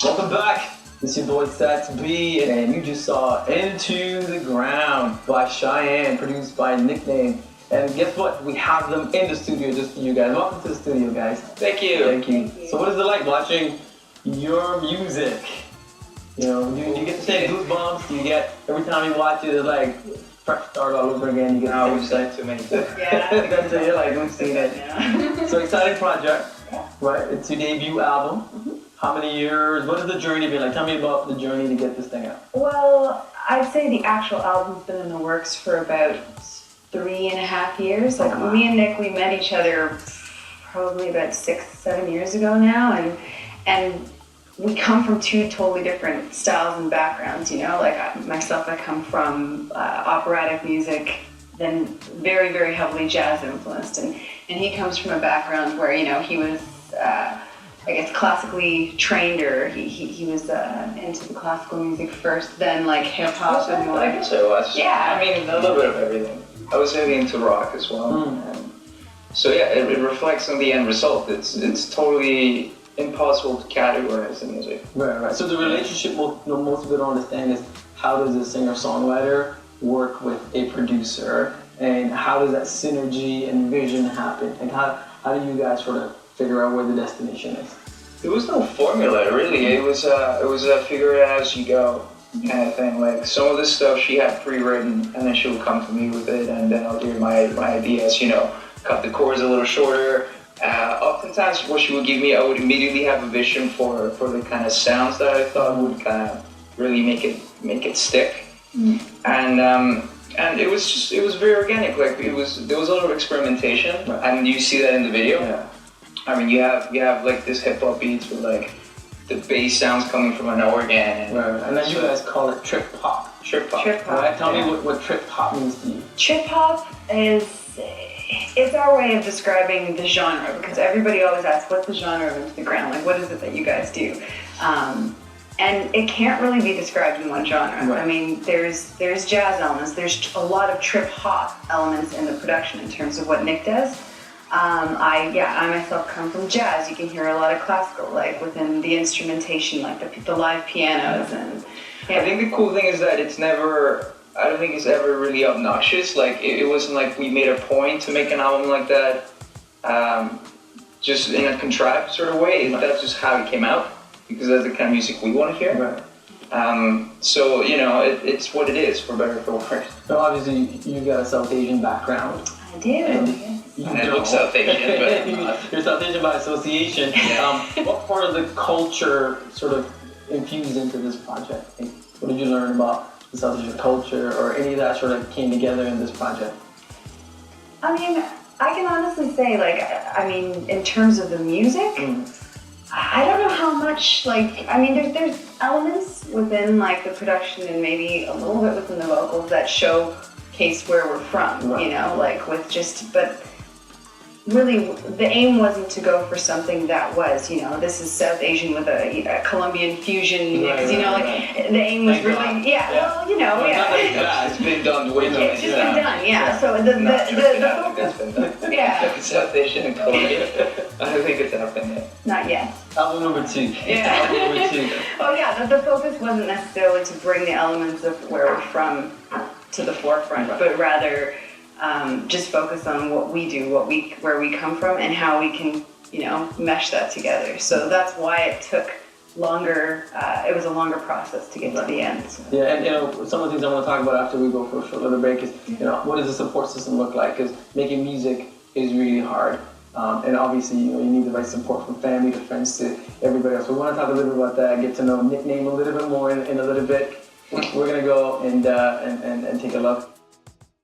Welcome back. It's your boy Sax B, and you just saw Into the Ground by Shyann, produced by Nickname. And guess what? We have them in the studio just for you guys. Welcome to the studio, guys. Thank you. Thank you. So what is it like watching your music? You know, do you get the same goosebumps? Do you get, every time you watch it, it's like fresh start all over again? You get No, we've said it too many times. Yeah. That's it, you're like, we've seen it. Yeah. So exciting project, Yeah. right? It's your debut album. How many years? What has the journey been like? Tell me about the journey to get this thing out. Well, I'd say the actual album's been in the works for about 3.5 years. Like me and Nick, we met each other probably about 6-7 years ago now, and we come from two totally different styles and backgrounds. You know, like myself, I come from operatic music, then very, very heavily jazz influenced, and he comes from a background where, you know, he was I guess classically trained, or he was into the classical music first, then like hip hop and more. I guess I was. Yeah. I mean, a little bit of everything. I was heavy into rock as well. And so yeah, it reflects on the end result. It's totally impossible to categorize the music. Right. So the relationship, most people don't understand is how does a singer-songwriter work with a producer, and how does that synergy and vision happen, and how do you guys sort of figure out where the destination is? There was no formula really. It was a figure it out as you go kind of thing. Like some of the stuff she had pre-written, and then she would come to me with it, and then I'll give my ideas. You know, cut the chords a little shorter. Oftentimes, what she would give me, I would immediately have a vision for the kind of sounds that I thought would kind of really make it stick. And it was very organic. Like there was a lot of experimentation, and you see that in the video. Yeah. I mean, you have like this hip hop beats with like the bass sounds coming from an organ, And then you guys call it trip hop. Trip hop. Trip hop. Right? Tell me what trip hop means to you. Trip hop is our way of describing the genre, because everybody always asks, what's the genre of Into the Ground? Like, what is it that you guys do? And it can't really be described in one genre. Right. I mean, there's jazz elements, there's a lot of trip hop elements in the production in terms of what Nick does. I myself come from jazz. You can hear a lot of classical, like within the instrumentation, like the live pianos, and I think the cool thing is that I don't think it's ever really obnoxious. Like it wasn't like we made a point to make an album like that, just in a contrived sort of way. That's just how it came out, because that's the kind of music we want to hear. Right. So you know, it's what it is, for better or for worse. So obviously you got a South Asian background. I do. And it looks South Asian, but you're South Asian by association. What part of the culture sort of infused into this project? Like, what did you learn about the South Asian culture, or any of that sort of came together in this project? I mean, I can honestly say, like, I mean, in terms of the music, I don't know how much, like, I mean, there's elements within, like, the production and maybe a little bit within the vocals that showcase where we're from, you know, like, with just, but really, the aim wasn't to go for something that was, you know, this is South Asian with a Colombian fusion, because, you know, like, the aim was really, well, you know, it's been done way too It's just been done, So the that's been done. yeah. South Asian and Colombian. I don't think it's happened yet. Not yet. Album number 2. Yeah. Album number 2. Oh yeah, the focus wasn't necessarily to bring the elements of where we're from to the forefront, but rather just focus on what we do, where we come from, and how we can, you know, mesh that together. So that's why it took longer. It was a longer process to get to the end. So. Yeah, and you know, some of the things I want to talk about after we go for a short little break is, you know, what does the support system look like? Because making music is really hard. And obviously, you know, you need the right support from family to friends to everybody else. We want to talk a little bit about that, get to know Nickname a little bit more in a little bit. We're going to go and take a look.